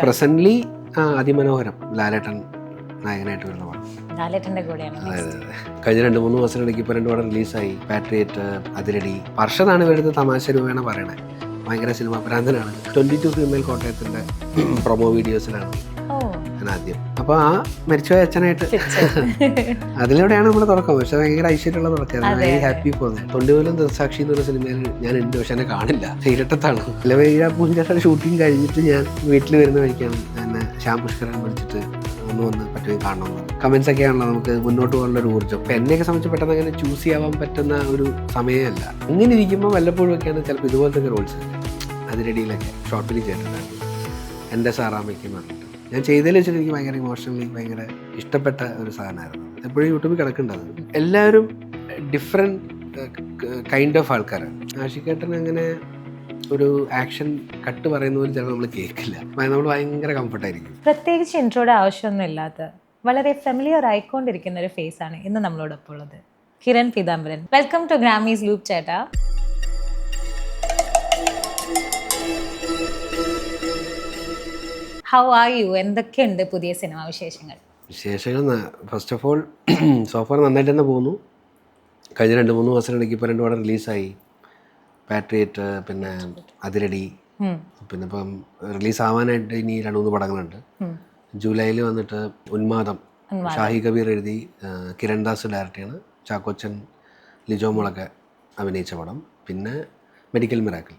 Presently അതിമനോഹരം ലാലേട്ടൻ നായകനായിട്ട് വരുന്ന പടം. ലാലേട്ടന്റെ കൂടെയാണ്. കഴിഞ്ഞ 2-3 മാസത്തിനിടയ്ക്ക് ഇപ്പോൾ 2 പടം റിലീസായി. പാട്രിയറ്റ്, അതിരടി. ഹർഷദാണ് ഇവരുടെ തമാശ രൂപേണ പറയണേ. ഭയങ്കര സിനിമ ഭ്രാന്തനാണ്. 22 ഫീമെയിൽ കോട്ടയത്തിന്റെ പ്രൊമോ വീഡിയോസിലാണ് ഞാൻ ആദ്യം. അപ്പോൾ ആ മരിച്ചുപോയ അച്ഛനായിട്ട് അതിലൂടെയാണ് നമ്മുടെ തുടക്കം. പക്ഷെ ഭയങ്കര ഐശ്വര്യമുള്ള തുടക്കമായിരുന്നു. വെരി ഹാപ്പി പോകുന്നത്. തൊണ്ടിപോലും ദൃസാക്ഷി എന്ന് പറഞ്ഞ സിനിമയിൽ ഞാൻ ഉണ്ട്, പക്ഷെ എന്നെ കാണില്ല. ഇരട്ടത്താണ്. പൂഞ്ചാട്ടയുടെ ഷൂട്ടിങ് കഴിഞ്ഞിട്ട് ഞാൻ വീട്ടിൽ വരുന്ന വഴിക്കാണ് എന്നെ ശ്യാം പുഷ്കരൻ വിളിച്ചിട്ട് വന്ന് പറ്റുമെങ്കിൽ കാണണമെന്ന്. കമന്റ്സ് ഒക്കെ ആണല്ലോ നമുക്ക് മുന്നോട്ട് പോകാനുള്ള ഒരു ഊർജ്ജം. അപ്പം എന്നെയൊക്കെ സംബന്ധിച്ച് പെട്ടെന്ന് അങ്ങനെ ചൂസ് ചെയ്യാൻ പറ്റുന്ന ഒരു സമയമല്ല. അങ്ങനെ ഇരിക്കുമ്പോൾ വല്ലപ്പോഴും ഒക്കെയാണ് ചിലപ്പോൾ ഇതുപോലത്തെ റോൾസ് അതിരടിയിലൊക്കെ ഷോർട്ട് ഫിലിം ചെയ്തിട്ടുണ്ടായിരുന്നു. എൻ്റെ സാറാമ്മയ്ക്ക് എന്ന് പറഞ്ഞിട്ട് ഞാൻ ചെയ്തതിൽ വെച്ചിട്ട് എനിക്ക് ഭയങ്കര ഇമോഷണലി ഭയങ്കര ഇഷ്ടപ്പെട്ട ഒരു സാധനമായിരുന്നു. എപ്പോഴും യൂട്യൂബിൽ കിടക്കുന്നുണ്ട്. എല്ലാവരും ഡിഫറെൻറ്റ് കൈൻഡ് ഓഫ് ആൾക്കാരാണ്. ആഷിക്കേട്ടൻ അങ്ങനെ ഒരു ആക്ഷൻ കട്ട് പറയുന്ന പോലും ചിലപ്പോൾ നമ്മൾ കേൾക്കില്ല. നമ്മൾ ഭയങ്കര കംഫർട്ടായിരിക്കും. പ്രത്യേകിച്ച് ഇൻട്രോയുടെ ആവശ്യമൊന്നും ഇല്ലാത്ത വളരെ ഫെമിലിയർ ആയിക്കൊണ്ടിരിക്കുന്ന ഒരു ഫേസ് ആണ് ഇന്ന് നമ്മളോടൊപ്പം ഉള്ളത്. Kiran Peethambaran, welcome to Grammys loop ചേട്ടാ. How are you? എന്തൊക്കെയുണ്ട് പുതിയ സിനിമാ വിശേഷങ്ങൾ? ഫസ്റ്റ് ഓഫ് ഓൾ സോഫാർ നന്നായിട്ട് തന്നെ പോകുന്നു. കഴിഞ്ഞ 2-3 മാസത്തിനിടയ്ക്ക് ഇപ്പോൾ 2 പടം റിലീസായി. പാട്രിയറ്റ്, പിന്നെ അതിരടി. പിന്നെ ഇപ്പം റിലീസ് ആവാനായിട്ട് ഇനി 2-3 പടങ്ങളുണ്ട്. ജൂലൈയിൽ വന്നിട്ട് ഉന്മാദം, ഷാഹി കബീർ എഴുതി കിരൺ ദാസ് ഡയറക്റ്റ് ചെയ്യണം. ചാക്കോച്ചൻ, ലിജോ മോളൊക്കെ അഭിനയിച്ച പടം. പിന്നെ മെഡിക്കൽ മിറാക്കിൾ,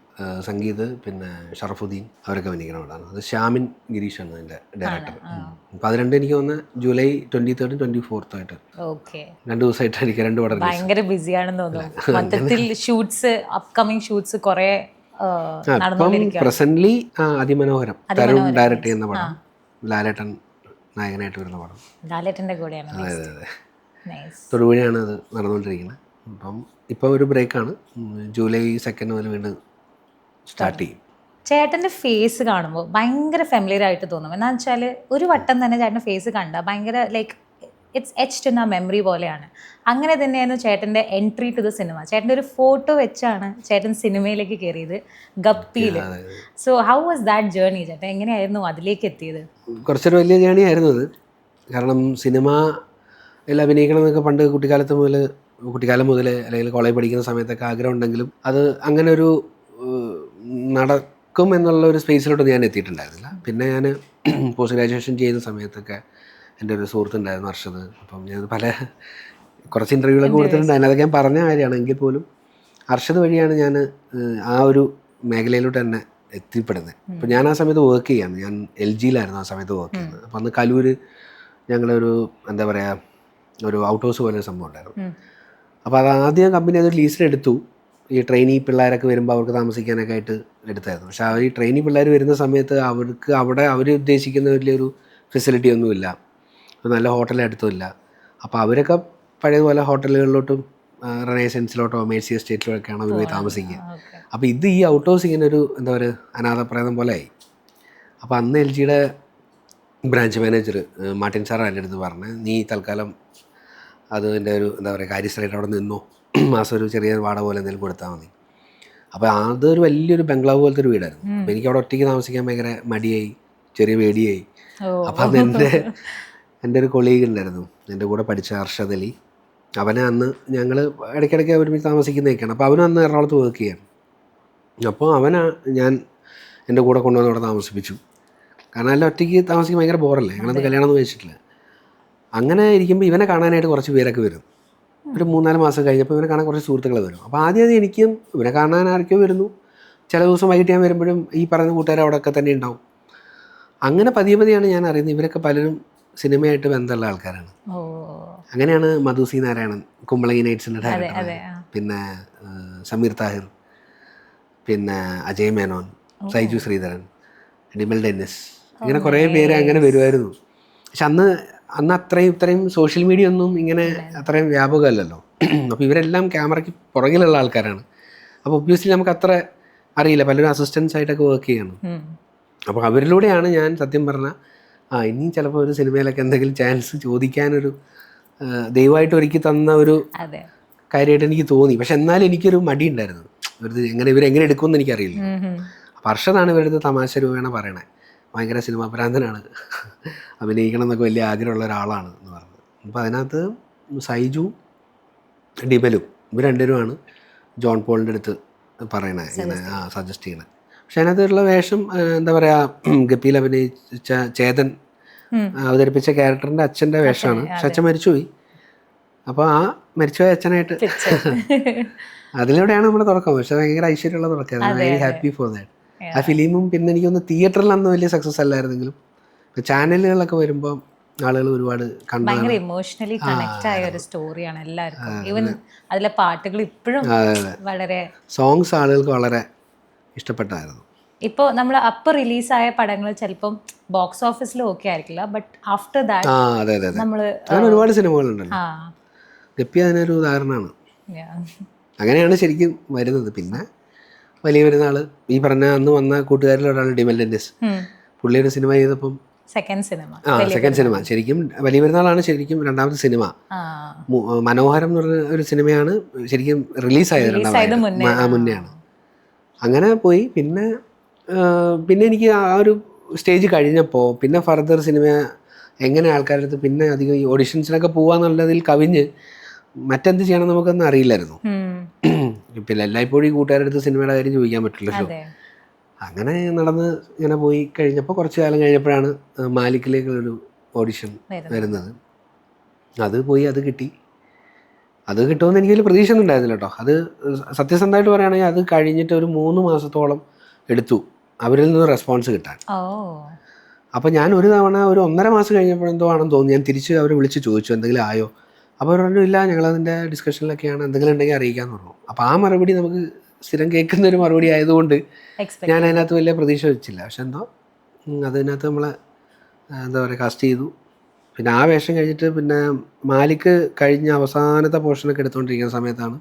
സംഗീത്, പിന്നെ ഷറഫുദ്ദീൻ അവരൊക്കെ അഭിനയിക്കുന്ന പടമാണ്. അത് ശ്യാമിൻ ഗിരീഷാണ് അതിൻ്റെ ഡയറക്ടർ. അപ്പം അത് രണ്ടും എനിക്ക് തോന്നുന്നത് ജൂലൈ 23rd 24th ആയിട്ട് 2 ദിവസമായിട്ട് എനിക്ക് 2 പടം. ഭയങ്കര ബിസിയാണെന്ന് തോന്നുന്നു. മൊത്തത്തിൽ ഷൂട്ട്സ്, അപ്കമിങ് ഷൂട്ട്സ് കുറേ പ്രസന്റ്ലി അതിമനോഹരം തരുൺ ഡയറക്ട് ചെയ്യുന്ന പടം. ലാലേട്ടൻ നായകനായിട്ട് വരുന്ന പടം. ലാലേട്ടന്റെ കൂടെയാണ്. അതെ അതെ. തൊടുപുഴയാണ് അത് നടന്നുകൊണ്ടിരിക്കുന്നത്. അപ്പം ഇപ്പോൾ ഒരു ബ്രേക്കാണ്. ജൂലൈ 2 മുതൽ വീണ്ടും സ്റ്റാർട്ട് ചെയ്യും. ചേട്ടൻ്റെ ഫേസ് കാണുമ്പോൾ ഭയങ്കര ഫെമിലിയർ ആയിട്ട് തോന്നും. എന്താണെന്ന് വെച്ചാൽ ഒരു വട്ടം തന്നെ ചേട്ടൻ്റെ ഫേസ് കണ്ടാൽ ഭയങ്കര ലൈക്ക് ഇറ്റ്സ് എച്ച്ഡ് ഇൻ ആ മെമ്മറി പോലെയാണ്. അങ്ങനെ തന്നെയായിരുന്നു ചേട്ടൻ്റെ എൻട്രി ടു ദ സിനിമ. ചേട്ടൻ്റെ ഒരു ഫോട്ടോ വെച്ചാണ് ചേട്ടൻ സിനിമയിലേക്ക് കയറിയത്, ഗപ്പിയിൽ. So how was that journey ചേട്ടൻ? എങ്ങനെയായിരുന്നു അതിലേക്ക് എത്തിയത്? കുറച്ചൊരു വലിയ ജേർണി ആയിരുന്നു അത്. കാരണം സിനിമയിൽ അഭിനയിക്കണം എന്നൊക്കെ പണ്ട് കുട്ടിക്കാലം മുതൽ അല്ലെങ്കിൽ കോളേജ് പഠിക്കുന്ന സമയത്തൊക്കെ ആഗ്രഹം ഉണ്ടെങ്കിലും അത് അങ്ങനെ ഒരു നടക്കും എന്നുള്ള ഒരു സ്പേസിലോട്ട് ഞാൻ എത്തിയിട്ടുണ്ടായിരുന്നില്ല. പിന്നെ ഞാൻ പോസ്റ്റ് ഗ്രാജുവേഷൻ ചെയ്യുന്ന സമയത്തൊക്കെ എൻ്റെ ഒരു സുഹൃത്തുണ്ടായിരുന്നു, ഹർഷദ്. അപ്പം ഞാൻ കുറച്ച് ഇൻ്റർവ്യൂകളൊക്കെ കൊടുത്തിട്ടുണ്ട്. അതിനകത്ത് ഞാൻ പറഞ്ഞ കാര്യമാണ്. എങ്കിൽ പോലും ഹർഷദ് വഴിയാണ് ഞാൻ ആ ഒരു മേഖലയിലോട്ട് തന്നെ എത്തിപ്പെടുന്നത്. അപ്പം ഞാൻ ആ സമയത്ത് വർക്ക് ചെയ്യാണ്. ഞാൻ LGയിലായിരുന്നു ആ സമയത്ത് വർക്ക് ചെയ്യുന്നത്. അപ്പം അന്ന് കലൂർ ഞങ്ങളൊരു എന്താ പറയുക ഒരു ഔട്ട് ഹൗസ് പോലെ ഒരു സംഭവം ഉണ്ടായിരുന്നു. അപ്പോൾ അത് ആദ്യം കമ്പനി അത് ലീസിനെടുത്തു. ഈ ട്രെയിനി പിള്ളേരൊക്കെ വരുമ്പോൾ അവർക്ക് താമസിക്കാനൊക്കെ ആയിട്ട് എടുത്തായിരുന്നു. പക്ഷേ അവർ ഈ ട്രെയിനി പിള്ളേർ വരുന്ന സമയത്ത് അവർക്ക് അവിടെ അവർ ഉദ്ദേശിക്കുന്ന വലിയൊരു ഫെസിലിറ്റി ഒന്നുമില്ല, നല്ല ഹോട്ടൽ അടുത്തുമില്ല. അപ്പോൾ അവരൊക്കെ പഴയതുപോലെ ഹോട്ടലുകളിലോട്ടും റെനൈസൻസിലോട്ടോ മേഴ്സി എസ്റ്റേറ്റിലോട്ടൊക്കെയാണ് അവർ പോയി താമസിക്കുക. അപ്പോൾ ഇത് ഈ ഔട്ട് ഹൗസ് ഇങ്ങനെ ഒരു എന്താ പറയുക അനാഥപ്രേതം പോലെ ആയി. അപ്പോൾ അന്ന് LGയുടെ ബ്രാഞ്ച് മാനേജർ മാർട്ടിൻ സാർ എൻ്റെ അടുത്ത് പറഞ്ഞ്, നീ തൽക്കാലം അതിൻ്റെ ഒരു എന്താ പറയുക കാര്യസ്ഥരായിട്ട് അവിടെ നിന്നോ, മാസം ഒരു ചെറിയ വാടക പോലെ എന്തെങ്കിലും കൊടുത്താൽ മതി. അപ്പോൾ അതൊരു വലിയൊരു ബംഗ്ലാവ് പോലത്തെ ഒരു വീടായിരുന്നു. അപ്പോൾ എനിക്ക് അവിടെ ഒറ്റയ്ക്ക് താമസിക്കാൻ ഭയങ്കര മടിയായി, ചെറിയ പേടിയായി. അപ്പോൾ അത് എൻ്റെ ഒരു കൊളീഗ് ഉണ്ടായിരുന്നു, എൻ്റെ കൂടെ പഠിച്ച അർഷദ് അലി. അവനെ അന്ന് ഞങ്ങൾ ഇടയ്ക്കിടയ്ക്ക് ഒരുമിച്ച് താമസിക്കുന്നതൊക്കെയാണ്. അപ്പോൾ അവനും അന്ന് എറണാകുളത്ത് വർക്ക് ചെയ്യാൻ. അപ്പോൾ ഞാൻ എൻ്റെ കൂടെ കൊണ്ടുവന്ന് അവിടെ താമസിപ്പിച്ചു. കാരണം എല്ലാം ഒറ്റയ്ക്ക് താമസിക്കാൻ ഭയങ്കര ബോറല്ലേ, ഞങ്ങളത് കല്യാണമൊന്നും കഴിച്ചിട്ടില്ല. അങ്ങനെ ഇരിക്കുമ്പോൾ ഇവനെ കാണാനായിട്ട് കുറച്ച് പേരൊക്കെ വരും. ഒരു 3-4 മാസം കഴിഞ്ഞപ്പോൾ ഇവനെ കാണാൻ കുറച്ച് സുഹൃത്തുക്കൾ വരും. അപ്പോൾ ആദ്യം എനിക്കും ഇവനെ കാണാൻ ആരൊക്കെയോ വരുന്നു. ചില ദിവസം വൈകിട്ട് ഞാൻ വരുമ്പോഴും ഈ പറയുന്ന കൂട്ടുകാർ അവിടെയൊക്കെ തന്നെ ഉണ്ടാവും. അങ്ങനെ പതിയാണ് ഞാൻ അറിയുന്നത് ഇവരൊക്കെ പലരും സിനിമയായിട്ട് ബന്ധമുള്ള ആൾക്കാരാണ്. അങ്ങനെയാണ് മധുസി നാരായണൻ, കുമ്പളങ്ങി നൈറ്റ്സിൻ്റെ ഡയറക്ടർ, പിന്നെ സമീർ താഹിർ, പിന്നെ അജയ് മേനോൻ, സൈജു ശ്രീധരൻ, ഡിമൽ ഡെന്നിസ്, ഇങ്ങനെ കുറേ പേര് അങ്ങനെ വരുമായിരുന്നു. പക്ഷെ അന്ന് ഇത്രയും സോഷ്യൽ മീഡിയ ഒന്നും ഇങ്ങനെ അത്രയും വ്യാപകമല്ലല്ലോ. അപ്പോൾ ഇവരെല്ലാം ക്യാമറയ്ക്ക് പുറകിലുള്ള ആൾക്കാരാണ്. അപ്പോൾ ഒബ്വിയസ്ലി നമുക്ക് അത്ര അറിയില്ല. പലരും അസിസ്റ്റൻസ് ആയിട്ടൊക്കെ വർക്ക് ചെയ്യണം. അപ്പോൾ അവരിലൂടെയാണ് ഞാൻ സത്യം പറഞ്ഞാൽ ഇനിയും ചിലപ്പോൾ ഒരു സിനിമയിലൊക്കെ എന്തെങ്കിലും ചാൻസ് ചോദിക്കാനൊരു ദൈവമായിട്ട് ഒരുക്കി തന്ന ഒരു കാര്യമായിട്ട് എനിക്ക് തോന്നി. പക്ഷെ എന്നാലും എനിക്കൊരു മടി ഉണ്ടായിരുന്നു. ഇവരെങ്ങനെ എടുക്കുമെന്ന് എനിക്കറിയില്ല. അപ്പോൾ അർഷദാണ് ഇവരുടെ തമാശ രൂപേണ പറയണേ, ഭയങ്കര സിനിമാ ഭ്രാന്തനാണ്, അഭിനയിക്കണം എന്നൊക്കെ വലിയ ആഗ്രഹമുള്ള ഒരാളാണ് എന്ന് പറഞ്ഞത്. അപ്പോൾ അതിനകത്ത് സൈജു ഡിബലും ഇവർ രണ്ടുപേരുമാണ് ജോൺ പോളിൻ്റെ അടുത്ത് പറയണേ, ഇങ്ങനെ സജസ്റ്റ് ചെയ്യണേ. പക്ഷെ അതിനകത്തുള്ള വേഷം എന്താ പറയുക, ഗപ്പിയിൽ അഭിനയിച്ച ചേതൻ അവതരിപ്പിച്ച ക്യാരക്ടറിൻ്റെ അച്ഛൻ്റെ വേഷമാണ്. പക്ഷെ അച്ഛൻ മരിച്ചുപോയി. അപ്പോൾ ആ മരിച്ചുപോയ അച്ഛനായിട്ട് അതിലൂടെയാണ് നമ്മുടെ തുടക്കം. പക്ഷെ ഭയങ്കര ഐശ്വര്യമുള്ള തുടക്കമായിരുന്നു. Very happy for that. ആ ഫിലിമും പിന്നെ എനിക്കൊന്ന് തിയേറ്ററിൽ അന്ന് വലിയ സക്സസ് അല്ലായിരുന്നെങ്കിലും ചാനലുകളിലൊക്കെ വരുമ്പോൾ ആളുകൾ ഒരുപാട് ഭയങ്കര ഇമോഷണലി കണക്ട് ആയ ഒരു സ്റ്റോറിയാണ് എല്ലാവർക്കും. ഈവൻ അതിലെ പാട്ടുകൾ ഇപ്പോഴും വളരെ സോങ്സ് ആളുകൾക്ക് വളരെ ഇഷ്ടപ്പെട്ടായിരുന്നു. ഇപ്പോൾ നമ്മൾ അപ്പോൾ റിലീസായ പടങ്ങൾ ചിലപ്പം ബോക്സ് ഓഫീസിൽ ഓക്കെ ആയിരിക്കില്ല, ബട്ട് ആഫ്റ്റർ ദാറ്റ് നമ്മൾ അങ്ങനെ ഒരുപാട് സിനിമകളുണ്ടല്ലോ. ഗപ്പി അതിനൊരു ഉദാഹരണമാണ്. അങ്ങനെയാണ് ശരിക്കും വരുന്നത്. പിന്നെ വലിയ പെരുന്നാൾ, ഈ പറഞ്ഞ അന്ന് വന്ന കൂട്ടുകാരിൽ ഒരാൾ ഡിമൽ ഡെന്നിസ്, പുള്ളി ഒരു സിനിമ ചെയ്തപ്പം സെക്കൻഡ് സിനിമ ശരിക്കും വലിയ പെരുന്നാളാണ് ശരിക്കും രണ്ടാമത്തെ സിനിമ. മനോഹരം എന്ന് പറഞ്ഞ ഒരു സിനിമയാണ് ശരിക്കും റിലീസായത് മുന്നെയാണ്. അങ്ങനെ പോയി. പിന്നെ എനിക്ക് ആ ഒരു സ്റ്റേജ് കഴിഞ്ഞപ്പോൾ പിന്നെ ഫർദർ സിനിമ എങ്ങനെ ആൾക്കാരുടെ അടുത്ത് പിന്നെ അധികം ഈ ഓഡിഷൻസിനൊക്കെ പോവാന്നുള്ളതിൽ കവിഞ്ഞ് മറ്റെന്ത് ചെയ്യണം നമുക്കൊന്നും അറിയില്ലായിരുന്നു. പിന്നെ എല്ലായ്പ്പോഴും ഈ കൂട്ടുകാരുടെ അടുത്ത് സിനിമയുടെ കാര്യം ചോദിക്കാൻ പറ്റില്ലല്ലോ. അങ്ങനെ നടന്ന് ഇങ്ങനെ പോയി കഴിഞ്ഞപ്പോൾ കുറച്ച് കാലം കഴിഞ്ഞപ്പോഴാണ് മാലിക്കിലേക്കുള്ളൊരു ഓഡിഷൻ വരുന്നത്. അത് പോയി, അത് കിട്ടി. അത് കിട്ടുമെന്ന് എനിക്ക് വലിയ പ്രതീക്ഷ ഒന്നും ഉണ്ടായിരുന്നില്ല കേട്ടോ. അത് സത്യസന്ധമായിട്ട് പറയുകയാണെങ്കിൽ അത് കഴിഞ്ഞിട്ട് ഒരു 3 മാസത്തോളം എടുത്തു അവരിൽ നിന്ന് റെസ്പോൺസ് കിട്ടാൻ. അപ്പോൾ ഞാൻ ഒരു തവണ ഒരു 1.5 മാസം കഴിഞ്ഞപ്പോഴെന്തോ ആണെന്ന് തോന്നി, ഞാൻ തിരിച്ച് അവരെ വിളിച്ച് ചോദിച്ചു എന്തെങ്കിലും ആയോ. അപ്പോൾ അവർ പറഞ്ഞു ഇല്ല, ഞങ്ങളതിൻ്റെ ഡിസ്കഷനിലൊക്കെയാണ്, എന്തെങ്കിലും ഉണ്ടെങ്കിൽ അറിയിക്കാമെന്ന് പറഞ്ഞു. അപ്പോൾ ആ മറുപടി നമുക്ക് സ്ഥിരം കേൾക്കുന്ന ഒരു മറുപടി ആയതുകൊണ്ട് ഞാൻ അതിനകത്ത് വലിയ പ്രതീക്ഷ വെച്ചില്ല. പക്ഷെ എന്തോ അതിനകത്ത് നമ്മളെ എന്താ പറയുക കാസ്റ്റ് ചെയ്തു. പിന്നെ ആ വേഷം കഴിഞ്ഞിട്ട് പിന്നെ മാലിക്ക് കഴിഞ്ഞ അവസാനത്തെ പോർഷനൊക്കെ എടുത്തുകൊണ്ടിരിക്കുന്ന സമയത്താണ്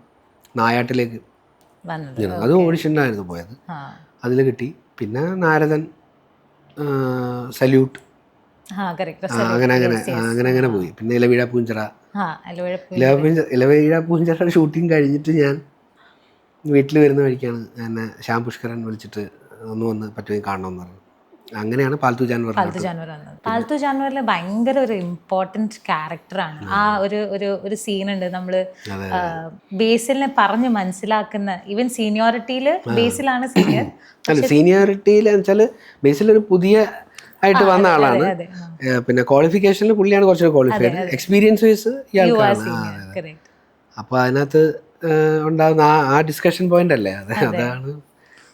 നായാട്ടിലേക്ക് അത് ഓഡിഷനായിരുന്നു പോയത്. അതിൽ കിട്ടി. പിന്നെ നാരദൻ, സല്യൂട്ട്, അങ്ങനെ പോയി. പിന്നെ ഇലവീഴ പൂഞ്ചിറ ഷൂട്ടിങ് കഴിഞ്ഞിട്ട് ഞാൻ വീട്ടിൽ വരുന്ന വഴിക്കാണ് എന്നെ ശ്യാം പുഷ്കരൻ വിളിച്ചിട്ട് വന്ന് പറ്റുമെങ്കിൽ കാണണമെന്ന് പറഞ്ഞു. അങ്ങനെയാണ് പാൽത്തു ജാൻവർ. പാൽത്തു ജാൻവറിൽ ഭയങ്കര ഒരു ഇമ്പോർട്ടൻറ്റ് ക്യാരക്ടറാണ്. ആ ഒരു സീനുണ്ട്, നമ്മൾ ബേസിലിനെ പറഞ്ഞ് മനസ്സിലാക്കുന്ന, ഈവൻ സീനിയോറിറ്റിയിൽ ബേസിലാണ് സീനിയർ. അല്ല, സീനിയോറിറ്റിയിൽ വെച്ചാൽ ബേസിലൊരു പുതിയ ആയിട്ട് വന്ന ആളാണ്. പിന്നെ ക്വാളിഫിക്കേഷനിൽ പുള്ളിയാണ് കുറച്ചുകൂടി ക്വാളിഫൈഡ്. Experience vice ഇയാൾക്കാണ്. അപ്പോൾ അതിനകത്ത് ഉണ്ടാകുന്ന ആ ഡിസ്കഷൻ പോയിന്റ് അല്ലേ, അതാണ്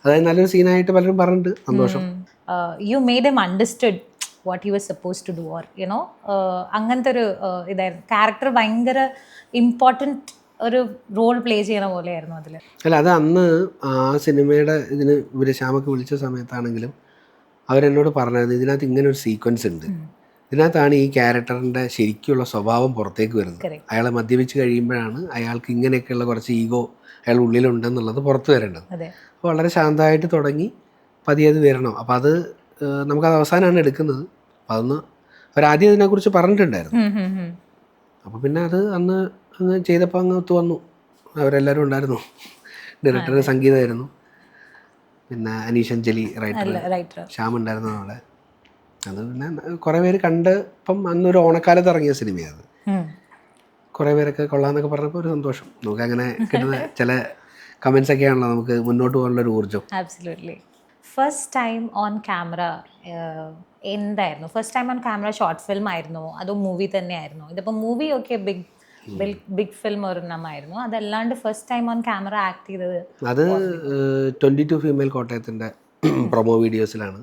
അതായത് നല്ലൊരു സീനായിട്ട് പലരും പറഞ്ഞിട്ട് സന്തോഷം. You made me understood what you was suppose to do, or you know അങ്ങനത്തെ ഒരു ഇതായിരുന്നു. ക്യാരക്ടർ ഭയങ്കര ഇമ്പോർട്ടൻറ്റ് ഒരു റോൾ പ്ലേ ചെയ്യണ പോലെയായിരുന്നു അതിൽ. അല്ല, അത് അന്ന് ആ സിനിമയുടെ ഇതിന് ഇവർ ശ്യാമൊക്കെ വിളിച്ച സമയത്താണെങ്കിലും അവരെന്നോട് പറഞ്ഞായിരുന്നു ഇതിനകത്ത് ഇങ്ങനെ ഒരു സീക്വൻസ് ഉണ്ട്, ഇതിനകത്താണ് ഈ ക്യാരക്ടറിൻ്റെ ശരിക്കുള്ള സ്വഭാവം പുറത്തേക്ക് വരുന്നത്. അയാളെ മദ്യപിച്ച് കഴിയുമ്പോഴാണ് അയാൾക്ക് ഇങ്ങനെയൊക്കെയുള്ള കുറച്ച് ഈഗോ അയാൾ ഉള്ളിലുണ്ടെന്നുള്ളത് പുറത്ത് വരേണ്ടത്. അപ്പോൾ വളരെ ശാന്തമായിട്ട് തുടങ്ങി പതിയെ അത് വരണം. അപ്പോൾ അത് നമുക്കത് അവസാനമാണ് എടുക്കുന്നത്. അപ്പോൾ അതൊന്ന് അവരാദ്യം ഇതിനെക്കുറിച്ച് പറഞ്ഞിട്ടുണ്ടായിരുന്നു. അപ്പോൾ പിന്നെ അത് അന്ന് ചെയ്തപ്പോൾ അങ്ങ് ഒത്തു വന്നു. അവരെല്ലാവരും ഉണ്ടായിരുന്നു. ഡയറക്ടർ സംഗീതമായിരുന്നു, പിന്നെ അനീഷ് അഞ്ജലി റൈറ്റർ, ശ്യാം ഉണ്ടായിരുന്നു അവിടെ. അത് പിന്നെ കുറേ പേര് കണ്ടപ്പം അന്നൊരു ഓണക്കാലത്ത് ഇറങ്ങിയ സിനിമയാണ്. കുറേ പേരൊക്കെ കൊള്ളാമെന്നൊക്കെ പറഞ്ഞപ്പോൾ ഒരു സന്തോഷം. നമുക്ക് അങ്ങനെ കിട്ടുന്ന ചില കമൻസ് ഒക്കെ ആണല്ലോ നമുക്ക് മുന്നോട്ട് പോകാനുള്ളൊരു ഊർജ്ജം. Absolutely. First time on camera എന്തായിരുന്നു? First time on camera short film ആയിരുന്നോ അതോ മൂവി തന്നെയായിരുന്നോ? ഇതിപ്പോൾ മൂവി ഒക്കെ ബിഗ് ഫിലിം ഒരെണ്ണമായിരുന്നു, അതല്ലാണ്ട് first time on camera act ചെയ്തത് അത് 22 ഫീമെയിൽ കോട്ടയത്തിൻ്റെ പ്രൊമോ വീഡിയോസിലാണ്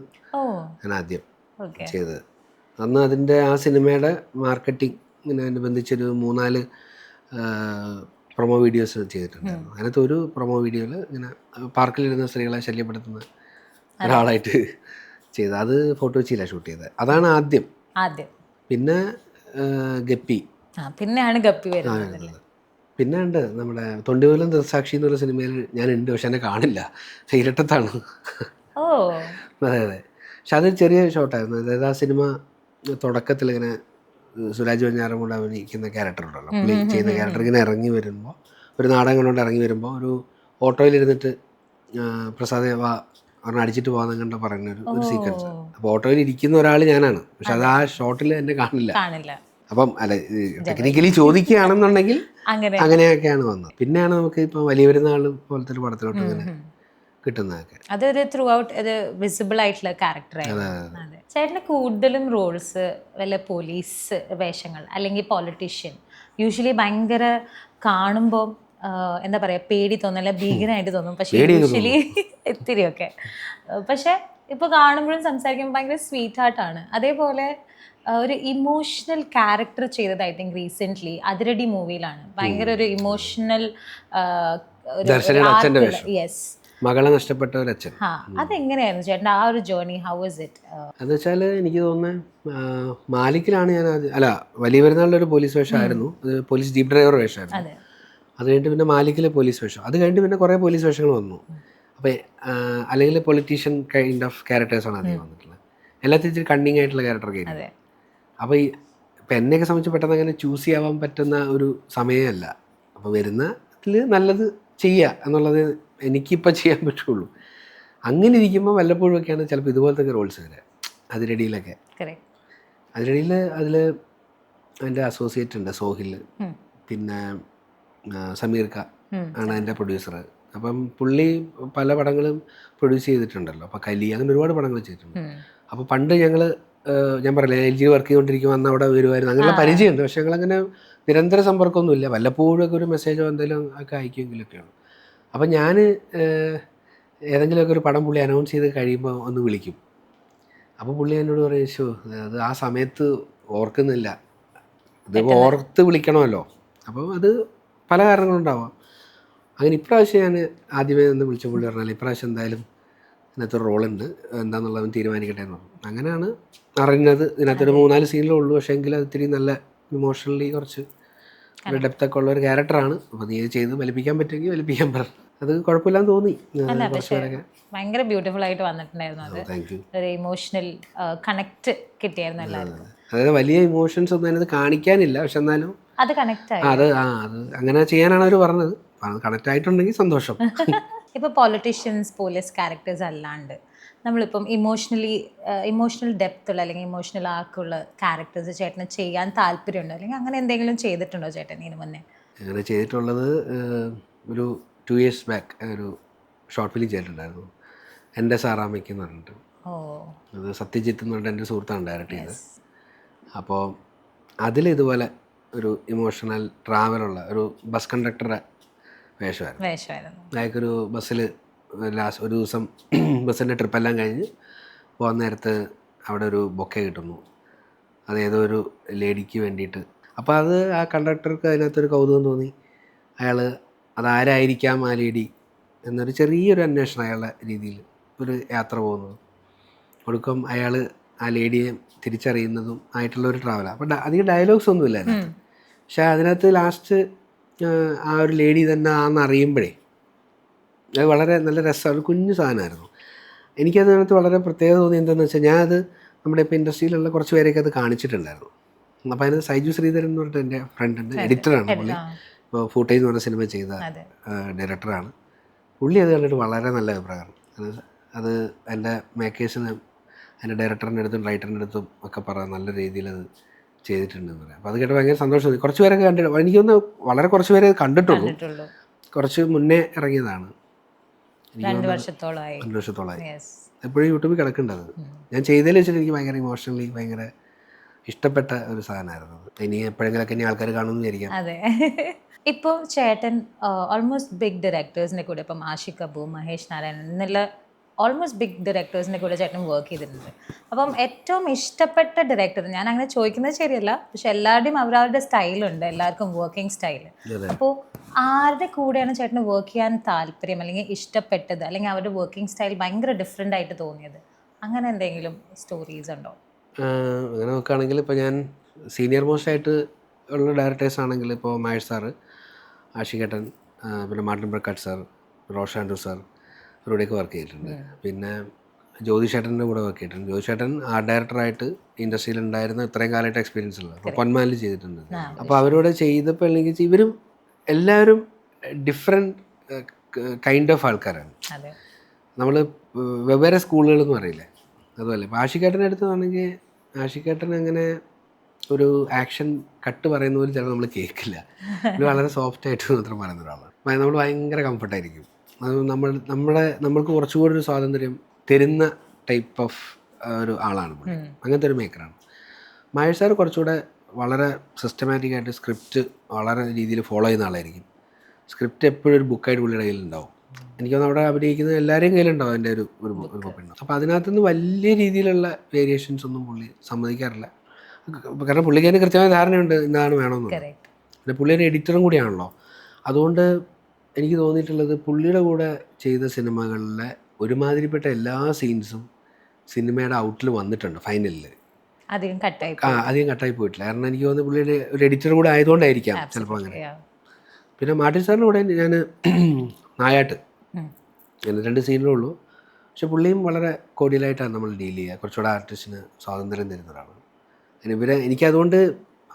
ഞാൻ ആദ്യം ചെയ്തത്. അന്ന് അതിൻ്റെ ആ സിനിമയുടെ മാർക്കറ്റിങ്ങിനനുബന്ധിച്ചൊരു 3-4 പ്രൊമോ വീഡിയോസ് ചെയ്തിട്ടുണ്ടായിരുന്നു. അതിനകത്ത് ഒരു പ്രൊമോ വീഡിയോയിൽ ഇങ്ങനെ പാർക്കിലിരുന്ന സ്ത്രീകളെ ശല്യപ്പെടുത്തുന്ന ഒരാളായിട്ട് ചെയ്തത്. അത് ഫോട്ടോ കൊച്ചിയിലാണ് ഷൂട്ട് ചെയ്തത്. അതാണ് ആദ്യം. പിന്നെ ഗപ്പി, പിന്നെയാണ് ഗപ്പി വരുന്നത്. പിന്നെ ഉണ്ട് നമ്മുടെ തൊണ്ടിമൂലം ദൃസാക്ഷി എന്നുള്ള സിനിമയിൽ ഞാനുണ്ട്, പക്ഷെ എന്നെ കാണില്ല, ഇരട്ടത്താണ്. അതെ. പക്ഷെ അത് ചെറിയ ഷോട്ടായിരുന്നു. അതായത് ആ സിനിമ തുടക്കത്തിൽ ഇങ്ങനെ സുരാജ് വെഞ്ഞാറം കൊണ്ട് അഭിനയിക്കുന്ന ക്യാരക്ടർ ഉണ്ടല്ലോ, പുള്ളി ചെയ്യുന്ന ക്യാരക്ടർ ഇങ്ങനെ ഇറങ്ങി വരുമ്പോൾ, ഒരു നാടകം കൊണ്ട് ഇറങ്ങി വരുമ്പോൾ ഒരു ഓട്ടോയിലിരുന്നിട്ട് പ്രസാദ് വാ ഒരെണ്ണം അടിച്ചിട്ട് പോകാൻ കണ്ട പറയുന്ന ഒരു സീക്വൻസ്. അപ്പോൾ ഓട്ടോയിൽ ഇരിക്കുന്ന ഒരാൾ ഞാനാണ്, പക്ഷെ അത് ആ ഷോട്ടിൽ എന്നെ കാണില്ല. അപ്പം അല്ല ടെക്നിക്കലി ചോദിക്കുകയാണെന്നുണ്ടെങ്കിൽ അങ്ങനെയൊക്കെയാണ് വന്നത്. പിന്നെയാണ് നമുക്ക് ഇപ്പം വലിയ പെരുന്നാൾ പോലത്തെ ഒരു പടത്തിലോട്ട് ഇങ്ങനെ കിട്ടുന്നതൊക്കെ. അതൊരു ത്രൂ ഔട്ട് ഒരു വിസിബിൾ ആയിട്ടുള്ള ക്യാരക്ടറായിരുന്നു. ചേട്ടന് കൂടുതലും റോൾസ് വല്ല പോലീസ് വേഷങ്ങൾ അല്ലെങ്കിൽ പൊളിറ്റീഷ്യൻ, യൂഷ്വലി ഭയങ്കര കാണുമ്പോൾ എന്താ പറയുക പേടി തോന്നല്ല, ഭീകരമായിട്ട് തോന്നും. പക്ഷേ യൂഷ്വലി ഇത്തിരിയൊക്കെ, പക്ഷെ ഇപ്പോൾ കാണുമ്പോഴും സംസാരിക്കുമ്പോൾ ഭയങ്കര സ്വീറ്റ് ഹാർട്ടാണ്. അതേപോലെ ഒരു ഇമോഷണൽ ക്യാരക്ടർ ചെയ്തത് ഐ തിങ്ക് റീസെൻ്റ്ലി അതിരടി മൂവിയിലാണ്. ഭയങ്കര ഒരു ഇമോഷണൽ യെസ്, മകളെ നഷ്ടപ്പെട്ട ഒരു അച്ഛൻ. അതെങ്ങനെയായിരുന്നു ചേട്ടൻ ആ ഒരു ജേർണി? How was it? എന്ന് വെച്ചാൽ എനിക്ക് തോന്നുന്നത് മാലിക്കിലാണ് ഞാൻ അല്ല വലിയ പെരുന്നാളിൻ്റെ ഒരു പോലീസ് വേഷമായിരുന്നു, പോലീസ് ജീപ്പ് ഡ്രൈവർ വേഷമായിരുന്നു. അത് കഴിഞ്ഞിട്ട് പിന്നെ മാലിക്കിലെ പോലീസ് വേഷം, അത് കഴിഞ്ഞിട്ട് പിന്നെ കുറേ പോലീസ് വേഷങ്ങൾ വന്നു. അപ്പോൾ അല്ലെങ്കിൽ പൊളിറ്റീഷ്യൻ കൈൻഡ് ഓഫ് ക്യാരക്ടേഴ്സാണ് അധികം വന്നിട്ടുള്ളത്. എല്ലാത്തിനും ഇച്ചിരി കണ്ണിങ് ആയിട്ടുള്ള ക്യാരക്ടറൊക്കെ ആയിരുന്നു. അപ്പോൾ ഇപ്പം എന്നെയൊക്കെ സംബന്ധിച്ച് പെട്ടെന്ന് അങ്ങനെ ചൂസ് ചെയ്യാൻ പറ്റുന്ന ഒരു സമയമല്ല. അപ്പോൾ വരുന്നതിൽ നല്ലത് ചെയ്യുക എന്നുള്ളത് എനിക്കിപ്പോൾ ചെയ്യാൻ പറ്റുള്ളൂ. അങ്ങനെ ഇരിക്കുമ്പോൾ വല്ലപ്പോഴും ഒക്കെയാണ് ചിലപ്പോൾ ഇതുപോലത്തെ റോൾസ് വരിക. അതിരടിയിലൊക്കെ അതിരടിയിൽ അതിൽ എൻ്റെ അസോസിയേറ്റ് ഉണ്ട് സോഹിൽ, പിന്നെ സമീർക്ക ആണ് എൻ്റെ പ്രൊഡ്യൂസർ. അപ്പം പുള്ളി പല പടങ്ങളും പ്രൊഡ്യൂസ് ചെയ്തിട്ടുണ്ടല്ലോ. അപ്പോൾ കലി അങ്ങനെ ഒരുപാട് പടങ്ങൾ ചെയ്തിട്ടുണ്ട്. അപ്പോൾ പണ്ട് ഞാൻ പറയില്ല LG വർക്ക് ചെയ്തുകൊണ്ടിരിക്കുമ്പോൾ അന്ന് അവിടെ വരുമായിരുന്നു, അങ്ങനെയുള്ള പരിചയമുണ്ട്. പക്ഷേ ഞങ്ങളങ്ങനെ നിരന്തര സമ്പർക്കമൊന്നുമില്ല, വല്ലപ്പോഴൊക്കെ ഒരു മെസ്സേജോ എന്തെങ്കിലും ഒക്കെ അയക്കുമെങ്കിലൊക്കെയാണ്. അപ്പം ഞാൻ ഏതെങ്കിലുമൊക്കെ ഒരു പടം പുള്ളി അനൗൺസ് ചെയ്ത് കഴിയുമ്പോൾ ഒന്ന് വിളിക്കും. അപ്പോൾ പുള്ളി എന്നോട് പറയും, ഷോ അത് ആ സമയത്ത് ഓർക്കുന്നില്ല, ഇത് ഓർത്ത് വിളിക്കണമല്ലോ. അപ്പോൾ അത് പല കാരണങ്ങളുണ്ടാവാം. അങ്ങനെ ഇപ്രാവശ്യം ഞാൻ ആദ്യമേ ഒന്ന് വിളിച്ച പുള്ളി പറഞ്ഞാൽ ഇപ്രാവശ്യം എന്തായാലും ഇതിനകത്തൊരു റോളുണ്ട്, എന്താണെന്നുള്ളവൻ തീരുമാനിക്കട്ടെ എന്ന് പറഞ്ഞു. അങ്ങനെയാണ് അറിഞ്ഞത്. ഇതിനകത്തൊരു 3-4 സീനിലേ ഉള്ളൂ, പക്ഷേ എങ്കിൽ അത് ഇത്തിരി നല്ല ഇമോഷണലി കുറച്ച് ഒരു ഡെപ്തൊക്കെ ഉള്ള ഒരു ക്യാരക്ടറാണ്. അപ്പോൾ നീ ചെയ്ത് വലിപ്പിക്കാൻ പറ്റുമെങ്കിൽ വലിപ്പിക്കാൻ പറഞ്ഞു. അത് കുഴപ്പമില്ലാന്ന് തോന്നി. ഭയങ്കര ബ്യൂട്ടിഫുൾ ആയിട്ട് വന്നിട്ടുണ്ടായിരുന്നു. അത് ഒരു ഇമോഷണൽ കണക്ട് കിട്ടിയായിരുന്നു എല്ലാവർക്കും. അതായത് വലിയ ഇമോഷൻസ് ഒന്നും അതിനകത്ത് കാണിക്കാനില്ല, പക്ഷെ എന്നാലും അത് കണക്ട് ആയി. അത് അങ്ങനെ ചെയ്യാനാണ് അവർ പറഞ്ഞത്. അത് കണക്ട് ആയിട്ടുണ്ടെങ്കിൽ സന്തോഷം. ഇപ്പോൾ പൊളിറ്റീഷ്യൻസ് പോലീസ് ക്യാരക്ടേഴ്സ് അല്ലാണ്ട് നമ്മളിപ്പം ഇമോഷണൽ ഡെപ്ത് ഉള്ള അല്ലെങ്കിൽ ഇമോഷണൽ ആർക്കുള്ള ക്യാരക്ടേഴ്സ് ചേട്ടന് ചെയ്യാൻ താല്പര്യമുണ്ടോ, അല്ലെങ്കിൽ അങ്ങനെ എന്തെങ്കിലും ചെയ്തിട്ടുണ്ടോ ചേട്ടൻ ഇതിന് മുന്നേ? അങ്ങനെ ചെയ്തിട്ടുള്ളത് ഒരു 2 years ബാക്ക് ഒരു ഷോർട്ട് ഫിലിം ചെയ്തിട്ടുണ്ടായിരുന്നു, എൻ്റെ സാറാമ്മയ്ക്ക് എന്ന് പറഞ്ഞിട്ട്. അത് സത്യജിത്ത് എന്ന് പറഞ്ഞിട്ട് എൻ്റെ സുഹൃത്താണ് ഡയറക്റ്റ് ചെയ്തത്. അപ്പോൾ അതിലിതുപോലെ ഒരു ഇമോഷണൽ ട്രാവലുള്ള ഒരു ബസ് കണ്ടക്ടറുടെ വേഷമായിരുന്നു. അയാൾക്കൊരു ബസ്സിൽ ഒരു ദിവസം ബസ്സിൻ്റെ ട്രിപ്പെല്ലാം കഴിഞ്ഞ് പോകാൻ നേരത്ത് അവിടെ ഒരു ബൊക്കെ കിട്ടുന്നു, അതേതോ ഒരു ലേഡിക്ക് വേണ്ടിയിട്ട്. അപ്പോൾ അത് ആ കണ്ടക്ടർക്ക് അതിനകത്തൊരു കൗതുകം തോന്നി. അയാൾ അതാരായിരിക്കാം ആ ലേഡി എന്നൊരു ചെറിയൊരു അന്വേഷണം അയാളുടെ രീതിയിൽ ഒരു യാത്ര പോകുന്നത്, ഒടുക്കം അയാൾ ആ ലേഡിയെ തിരിച്ചറിയുന്നതും ആയിട്ടുള്ളൊരു ട്രാവലാണ്. അപ്പോൾ അധികം ഡയലോഗ്സ് ഒന്നുമില്ല അതിനകത്ത്, പക്ഷേ അതിനകത്ത് ലാസ്റ്റ് ആ ഒരു ലേഡി തന്നെ ആണെന്നറിയുമ്പോഴേ അത് വളരെ നല്ല രസമാണ്. ഒരു കുഞ്ഞു സാധനമായിരുന്നു. എനിക്കതിനകത്ത് വളരെ പ്രത്യേകത തോന്നി. എന്താണെന്ന് വെച്ചാൽ ഞാനത് നമ്മുടെ ഇപ്പോൾ ഇൻഡസ്ട്രിയിലുള്ള കുറച്ച് പേരെയൊക്കെ അത് കാണിച്ചിട്ടുണ്ടായിരുന്നു. അപ്പോൾ അതിനകത്ത് സൈജു ശ്രീധരൻ എന്ന് പറഞ്ഞിട്ട് എൻ്റെ ഫ്രണ്ടുണ്ട്, എഡിറ്ററാണ് പുള്ളി. ഇപ്പോൾ ഫൂട്ടേജ് എന്ന് പറഞ്ഞ സിനിമ ചെയ്ത ഡയറക്ടറാണ് പുള്ളി. അത് കണ്ടിട്ട് വളരെ നല്ല അഭിപ്രായമാണ്. അത് എൻ്റെ മേക്കേഴ്സിന് എൻ്റെ ഡയറക്ടറിൻ്റെ അടുത്തും റൈറ്ററിൻ്റെ അടുത്തും ഒക്കെ പറയാം നല്ല രീതിയിൽ അത് ചെയ്തിട്ടുണ്ടെന്ന് പറയാം. അപ്പോൾ അത് കേട്ട് ഭയങ്കര സന്തോഷം തോന്നി. കുറച്ച് പേരൊക്കെ കണ്ടിട്ട്, എനിക്കൊന്ന് വളരെ കുറച്ച് പേരെ കണ്ടിട്ടുള്ളൂ, കുറച്ച് മുന്നേ ഇറങ്ങിയതാണ്. 2 വർഷത്തോളമായി. എപ്പോഴും യൂട്യൂബിൽ കിടക്കേണ്ടത് ഞാൻ ചെയ്തതിൽ വെച്ചിട്ട് എനിക്ക് ഭയങ്കര ഇമോഷണലി ഭയങ്കര ഇഷ്ടപ്പെട്ട ഒരു സാധനമായിരുന്നു. ഇനി എപ്പോഴെങ്കിലൊക്കെ ഇനി ആൾക്കാർ കാണുമെന്ന് വിചാരിക്കാം. അതെ. ഇപ്പോൾ ചേട്ടൻ ഓൾമോസ്റ്റ് ബിഗ് ഡയറക്ടേഴ്സിൻ്റെ കൂടെ, ഇപ്പം ആഷിഖ് കപൂർ, മഹേഷ് നാരായണൻ എന്നുള്ള ഓൾമോസ്റ്റ് ബിഗ് ഡയറക്ടേഴ്സിൻ്റെ കൂടെ ചേട്ടൻ വർക്ക് ചെയ്തിട്ടുണ്ട്. അപ്പം ഏറ്റവും ഇഷ്ടപ്പെട്ട ഡയറക്ടർ, ഞാൻ അങ്ങനെ ചോദിക്കുന്നത് ശരിയല്ല, പക്ഷെ എല്ലാവരുടെയും അവരവരുടെ സ്റ്റൈലുണ്ട്, എല്ലാവർക്കും വർക്കിംഗ് സ്റ്റൈൽ. അപ്പോൾ ആരുടെ കൂടെയാണ് ചേട്ടന് വർക്ക് ചെയ്യാൻ താല്പര്യം അല്ലെങ്കിൽ ഇഷ്ടപ്പെട്ടത്, അല്ലെങ്കിൽ അവരുടെ വർക്കിംഗ് സ്റ്റൈൽ ഭയങ്കര ഡിഫറെൻ്റ് ആയിട്ട് തോന്നിയത്, അങ്ങനെ എന്തെങ്കിലും സ്റ്റോറീസ് ഉണ്ടോ? അങ്ങനെ നോക്കുകയാണെങ്കിൽ ഇപ്പോൾ ഞാൻ സീനിയർ മോസ്റ്റ് ആയിട്ട് ഉള്ള ഡയറക്ടേഴ്സ് ആണെങ്കിൽ ഇപ്പോൾ മഹേഷ് സാറ്, ആഷിഖേട്ടൻ, പിന്നെ Martin Prakkat sir, Roshan Andrew sir, ഇവരുടെയൊക്കെ വർക്ക് ചെയ്തിട്ടുണ്ട്. പിന്നെ ജ്യോതിഷേട്ടൻ്റെ കൂടെ വർക്ക് ചെയ്തിട്ടുണ്ട്. ജ്യോതിഷേട്ടൻ ആർട്ട് ഡയറക്ടറായിട്ട് ഇൻഡസ്ട്രിയിൽ ഉണ്ടായിരുന്ന ഇത്രയും കാലമായിട്ട് എക്സ്പീരിയൻസ് ഉള്ളത്. അപ്പോൾ പൊന്മാലിൽ ചെയ്തിട്ടുണ്ട്. അപ്പോൾ അവരോട് ചെയ്തപ്പോൾ അല്ലെങ്കിൽ ഇവരും എല്ലാവരും ഡിഫറെൻറ്റ് കൈൻഡ് ഓഫ് ആൾക്കാരാണ്. നമ്മൾ വെവ്വേറെ സ്കൂളുകളെന്ന് പറയില്ലേ അതുപോലെ. ഇപ്പോൾ ആഷിക്കേട്ടൻ്റെ അടുത്താണെങ്കിൽ ആഷിക്കേട്ടൻ അങ്ങനെ ഒരു ആക്ഷൻ കട്ട് പറയുന്ന പോലും ചിലപ്പോൾ നമ്മൾ കേൾക്കില്ല. ഇത് വളരെ സോഫ്റ്റ് ആയിട്ട് മാത്രം പറയുന്ന ഒരാളാണ്. നമ്മൾ ഭയങ്കര കംഫർട്ടായിരിക്കും. അത് നമ്മൾക്ക് കുറച്ചുകൂടി ഒരു സ്വാതന്ത്ര്യം തരുന്ന ടൈപ്പ് ഓഫ് ഒരു ആളാണ് പുള്ളി. അങ്ങനത്തെ ഒരു മേക്കറാണ്. മഹേഷ് സാർ കുറച്ചുകൂടെ വളരെ സിസ്റ്റമാറ്റിക് ആയിട്ട് സ്ക്രിപ്റ്റ് വളരെ രീതിയിൽ ഫോളോ ചെയ്യുന്ന ആളായിരിക്കും. സ്ക്രിപ്റ്റ് എപ്പോഴും ഒരു ബുക്കായിട്ട് പുള്ളിയുടെ കയ്യിലുണ്ടാവും. എനിക്ക് തോന്നുന്നു അവിടെ അഭിനയിക്കുന്ന എല്ലാവരെയും കയ്യിലുണ്ടാവും അതിൻ്റെ ഒരു ബുക്കുണ്ടാവും. അപ്പോൾ അതിനകത്തുനിന്ന് വലിയ രീതിയിലുള്ള വേരിയേഷൻസ് ഒന്നും പുള്ളി സമ്മതിക്കാറില്ല. കാരണം പുള്ളിക്ക് അതിന് കൃത്യമായ ധാരണയുണ്ട് എന്താണ് വേണമെന്നുള്ളത്. പിന്നെ പുള്ളി ഒരു എഡിറ്ററും കൂടിയാണല്ലോ. അതുകൊണ്ട് എനിക്ക് തോന്നിയിട്ടുള്ളത് പുള്ളിയുടെ കൂടെ ചെയ്ത സിനിമകളിലെ ഒരുമാതിരിപ്പെട്ട എല്ലാ സീൻസും സിനിമയുടെ ഔട്ടിൽ വന്നിട്ടുണ്ട് ഫൈനലിൽ. അധികം കട്ടായി പോയിട്ടില്ല. കാരണം എനിക്ക് തോന്നുന്നു പുള്ളിയുടെ ഒരു എഡിറ്റർ കൂടെ ആയതുകൊണ്ടായിരിക്കാം ചിലപ്പോൾ അങ്ങനെ. പിന്നെ മാർട്ടിൻ സാറിൻ്റെ കൂടെ ഞാൻ നായാട്ട് എന്ന് 2 സീനിലേ ഉള്ളൂ. പക്ഷെ പുള്ളിയും വളരെ കോഡിയലായിട്ടാണ് നമ്മൾ ഡീൽ ചെയ്യുക. കുറച്ചുകൂടെ ആർട്ടിസ്റ്റിന് സ്വാതന്ത്ര്യം തരുന്ന ഒരാളാണ്. എനിക്കതുകൊണ്ട്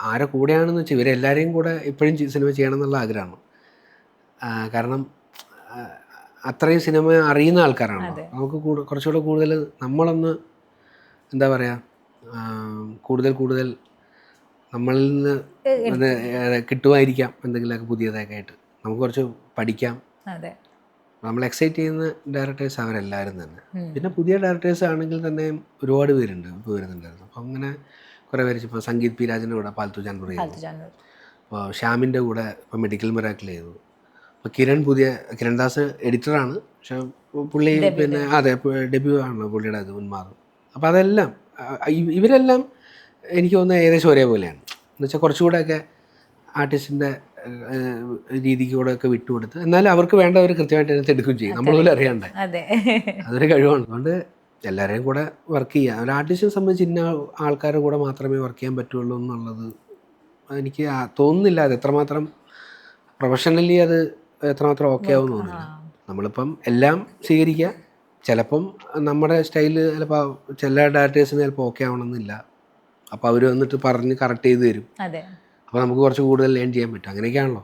ആരെ കൂടെയാണെന്ന് വെച്ചാൽ ഇവരെല്ലാവരെയും കൂടെ ഇപ്പോഴും സിനിമ ചെയ്യണം എന്നുള്ള ആഗ്രഹമാണ്. കാരണം അത്രയും സിനിമ അറിയുന്ന ആൾക്കാരാണ്. നമുക്ക് കുറച്ചുകൂടെ കൂടുതൽ നമ്മളൊന്ന് എന്താ പറയുക കൂടുതൽ നമ്മളിൽ നിന്ന് കിട്ടുമായിരിക്കാം എന്തെങ്കിലുമൊക്കെ പുതിയതൊക്കെ ആയിട്ട് നമുക്ക് കുറച്ച് പഠിക്കാം. നമ്മൾ എക്സൈറ്റ് ചെയ്യുന്ന ഡയറക്ടേഴ്സ് അവരെല്ലാവരും തന്നെ. പിന്നെ പുതിയ ഡയറക്ടേഴ്സ് ആണെങ്കിൽ തന്നെ ഒരുപാട് പേരുണ്ട് ഇപ്പോൾ വരുന്നുണ്ടായിരുന്നു. അപ്പോൾ അങ്ങനെ കുറേ പേര് ഇപ്പോൾ സംഗീത് പി രാജിൻ്റെ കൂടെ പാൽത്തു ജാൻപുർ ചെയ്തു. അപ്പോൾ ശ്യാമിൻ്റെ കൂടെ ഇപ്പോൾ മെഡിക്കൽ മിറാക്കിൾ ചെയ്തു. അപ്പോൾ കിരൺദാസ് എഡിറ്ററാണ്. പക്ഷെ പുള്ളി പിന്നെ അതെ ഡെബ്യൂ ആണല്ലോ പുള്ളിയുടെ അത് ഉന്മാദം. അപ്പോൾ അതെല്ലാം ഇവരെല്ലാം എനിക്ക് തോന്നുന്നത് ഏകദേശം ഒരേപോലെയാണ്. എന്നുവെച്ചാൽ കുറച്ചുകൂടെയൊക്കെ ആർട്ടിസ്റ്റിൻ്റെ രീതിക്ക് കൂടെ ഒക്കെ വിട്ടുകൊടുത്ത് എന്നാലും അവർക്ക് വേണ്ടവർ കൃത്യമായിട്ട് അതിനകത്ത് എടുക്കുകയും ചെയ്യും. നമ്മളതുപോലെ അറിയണ്ടേ, അതൊരു കഴിവാണ്. അതുകൊണ്ട് എല്ലാവരെയും കൂടെ വർക്ക് ചെയ്യുക. ഒരു ആർട്ടിസ്റ്റിനെ സംബന്ധിച്ച് ഇന്ന ആൾക്കാരുടെ കൂടെ മാത്രമേ വർക്ക് ചെയ്യാൻ പറ്റുള്ളൂ എന്നുള്ളത് എനിക്ക് തോന്നുന്നില്ല. അത് എത്രമാത്രം പ്രൊഫഷണലി അത് എത്രമാത്രം ഓക്കെ ആവും തോന്നുന്നില്ല. നമ്മളിപ്പം എല്ലാം സ്വീകരിക്കുക. ചിലപ്പം നമ്മുടെ സ്റ്റൈല് ചിലപ്പോൾ ചില ഡയറക്ടേഴ്സിന് ചിലപ്പോൾ ഓക്കെ ആവണമെന്നില്ല. അപ്പോൾ അവർ വന്നിട്ട് പറഞ്ഞ് കറക്റ്റ് ചെയ്ത് തരും. അപ്പോൾ നമുക്ക് കുറച്ച് കൂടുതൽ ലേൺ ചെയ്യാൻ പറ്റും. അങ്ങനെയൊക്കെയാണല്ലോ.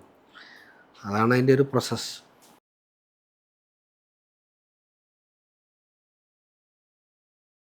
അതാണ് അതിൻ്റെ ഒരു പ്രോസസ്സ്.